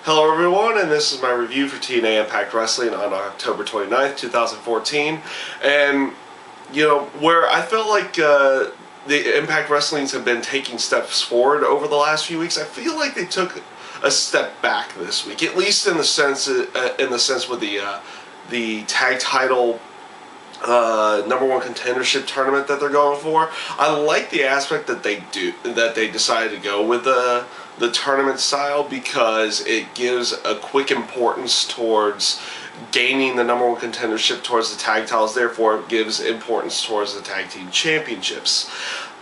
Hello everyone, and this is my review for TNA Impact Wrestling on October 29th, 2014. And, where I felt like the Impact Wrestlings have been taking steps forward over the last few weeks, I feel like they took a step back this week, at least in the sense with the tag title #1 contendership tournament that they're going for. I like the aspect that they decided to go with the tournament style, because it gives a quick importance towards gaining the #1 contendership towards the tag titles. Therefore, it gives importance towards the tag team championships.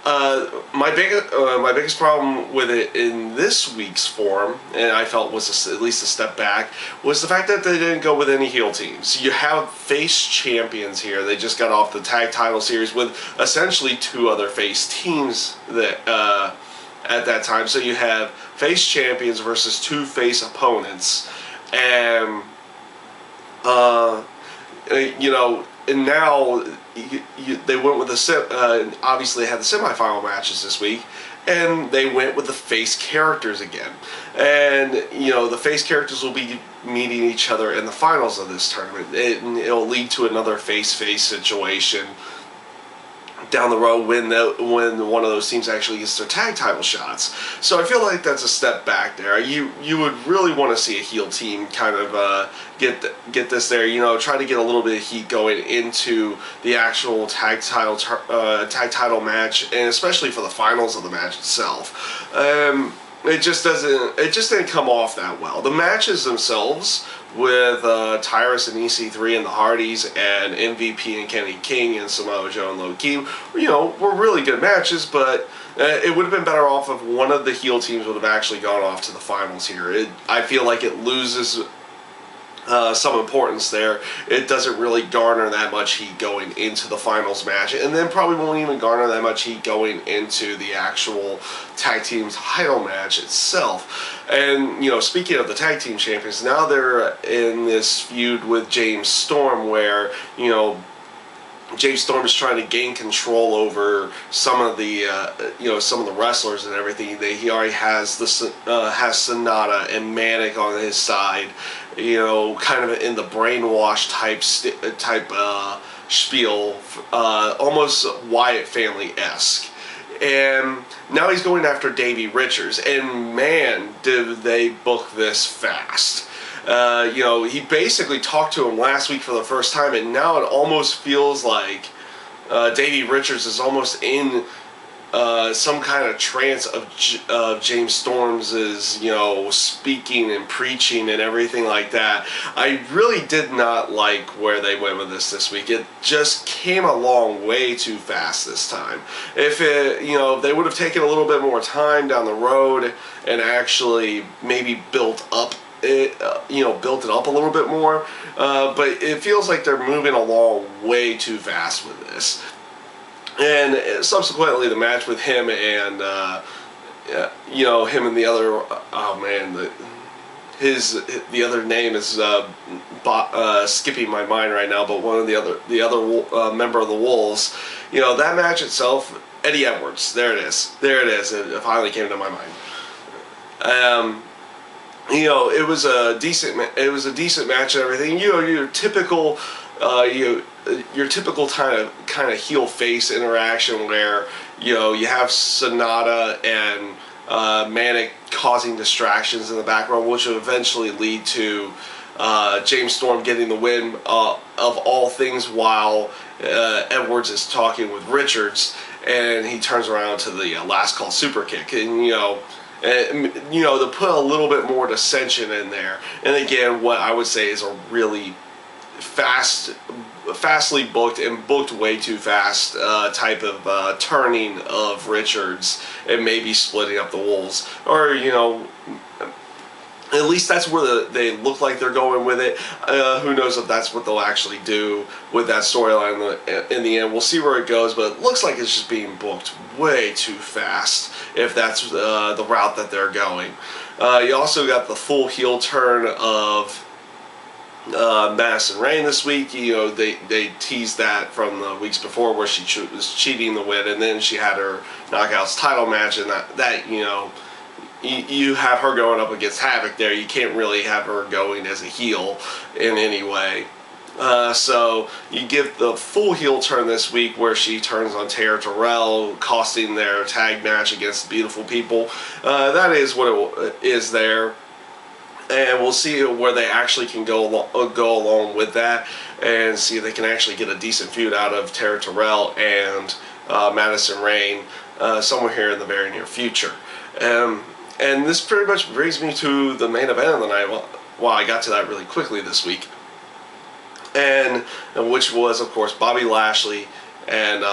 My biggest problem with it in this week's form, and I felt was at least a step back, was the fact that they didn't go with any heel teams. You have face champions here. They just got off the tag title series with essentially two other face teams that at that time. So you have face champions versus two face opponents, and and now they went with obviously had the semifinal matches this week, and they went with the face characters again. And the face characters will be meeting each other in the finals of this tournament. It'll lead to another face-face situation down the road when one of those teams actually gets their tag title shots. So I feel like that's a step back there. You would really want to see a heel team kind of get this there. Try to get a little bit of heat going into the actual tag title match, and especially for the finals of the match itself. It just didn't come off that well. The matches themselves, with Tyrus and EC3 and the Hardys and MVP and Kenny King and Samoa Joe and Low Ki, were really good matches, but it would have been better off if one of the heel teams would have actually gone off to the finals here. I feel like it loses some importance there. It doesn't really garner that much heat going into the finals match, and then probably won't even garner that much heat going into the actual tag team title match itself. And speaking of the tag team champions, now they're in this feud with James Storm, where James Storm is trying to gain control over some of the wrestlers and everything. He already has has Sonata and Manic on his side, kind of in the brainwash type spiel, almost Wyatt family-esque. And now he's going after Davey Richards, and man, did they book this fast. He basically talked to him last week for the first time, and now it almost feels like Davey Richards is almost in some kind of trance of James Storm's speaking and preaching and everything like that. I really did not like where they went with this week. It just came along way too fast this time. If they would have taken a little bit more time down the road and actually maybe built it up a little bit more, but it feels like they're moving along way too fast with this. And subsequently, the match with him and him and the other, the other name is skipping my mind right now, but one of the other member of the Wolves, that match itself, Eddie Edwards, there it is, it finally came to my mind. It was a decent match and everything. Your typical kind of heel face interaction where you have Sonata and Manic causing distractions in the background, which will eventually lead to James Storm getting the win of all things, while Edwards is talking with Richards, and he turns around to the last call super kick, and to put a little bit more dissension in there. And again, what I would say is a really fastly booked and booked way too fast type of turning of Richards, and maybe splitting up the Wolves, or at least that's where they look like they're going with it. Who knows if that's what they'll actually do with that storyline in the end. We'll see where it goes, but it looks like it's just being booked way too fast if that's the route that they're going. You also got the full heel turn of Madison Rayne this week. They teased that from the weeks before, where she was cheating the win, and then she had her Knockouts title match, and that you have her going up against Havoc there. You can't really have her going as a heel in any way. So you give the full heel turn this week where she turns on Tara Terrell, costing their tag match against Beautiful People. That is what it is there. And we'll see where they actually can go along with that, and see if they can actually get a decent feud out of Tara Terrell and Madison Rayne somewhere here in the very near future. And this pretty much brings me to the main event of the night. Well, I got to that really quickly this week. And which was, of course, Bobby Lashley and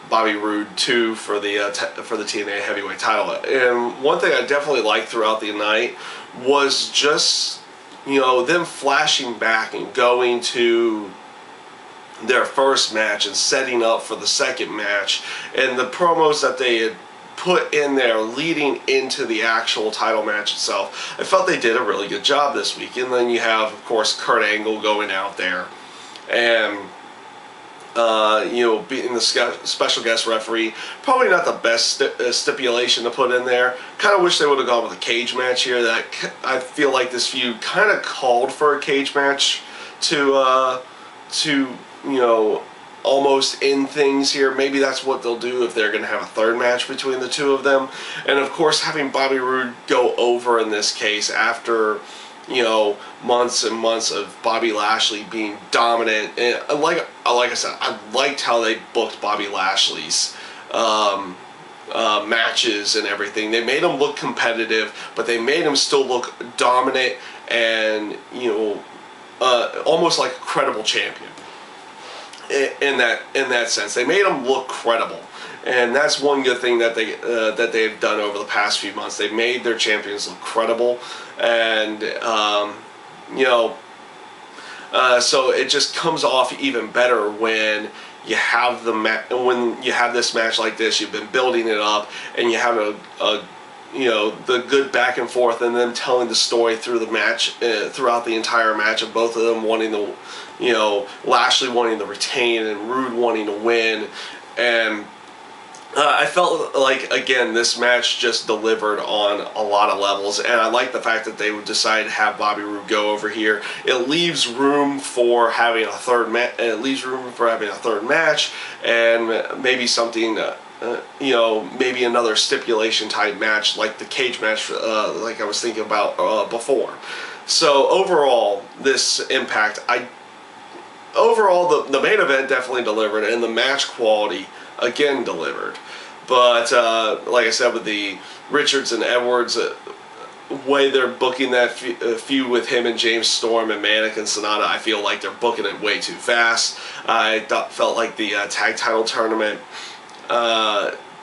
Bobby Roode 2 for the TNA Heavyweight title. And one thing I definitely liked throughout the night was just, them flashing back and going to their first match and setting up for the second match, and the promos that they had put in there leading into the actual title match itself. I felt they did a really good job this week. And then you have, of course, Kurt Angle going out there and being the special guest referee. Probably not the best stipulation to put in there. Kind of wish they would have gone with a cage match here. That I feel like this feud kind of called for a cage match to almost end things here. Maybe that's what they'll do if they're going to have a third match between the two of them. And of course, having Bobby Roode go over in this case after months and months of Bobby Lashley being dominant. And like I said, I liked how they booked Bobby Lashley's matches and everything. They made him look competitive, but they made him still look dominant and almost like a credible champion. In that sense, they made him look credible, and that's one good thing that they've done over the past few months. They've made their champions look credible, and so it just comes off even better when you have this match like this. You've been building it up, and you have the good back and forth, and them telling the story through the match, throughout the entire match, of both of them wanting to, Lashley wanting to retain and Roode wanting to win. And I felt like, again, this match just delivered on a lot of levels, and I like the fact that they would decide to have Bobby Roode go over here. It leaves room for having a third match, and maybe something. Maybe another stipulation type match like the cage match, like I was thinking about before. So overall, this Impact, the main event definitely delivered, and the match quality again delivered. But like I said, with the Richards and Edwards, way they're booking that feud with him and James Storm and Manic and Sonata, I feel like they're booking it way too fast. I felt like the tag title tournament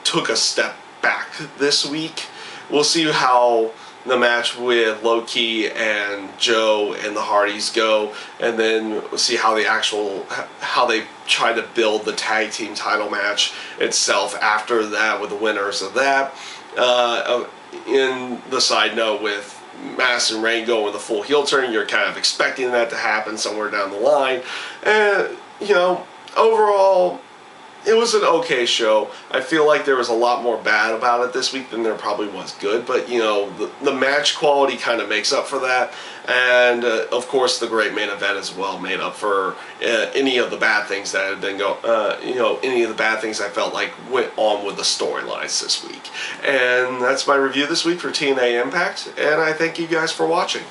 took a step back this week. We'll see how the match with Low-Ki and Joe and the Hardys go, and then we'll see how they try to build the tag team title match itself after that, with the winners of that. In the side note, with Madison Rayne going with a full heel turn, you're kind of expecting that to happen somewhere down the line. And overall, it was an okay show. I feel like there was a lot more bad about it this week than there probably was good, but the match quality kind of makes up for that, and of course the great main event as well made up for any of the bad things that had been any of the bad things I felt like went on with the storylines this week. And that's my review this week for TNA Impact, and I thank you guys for watching.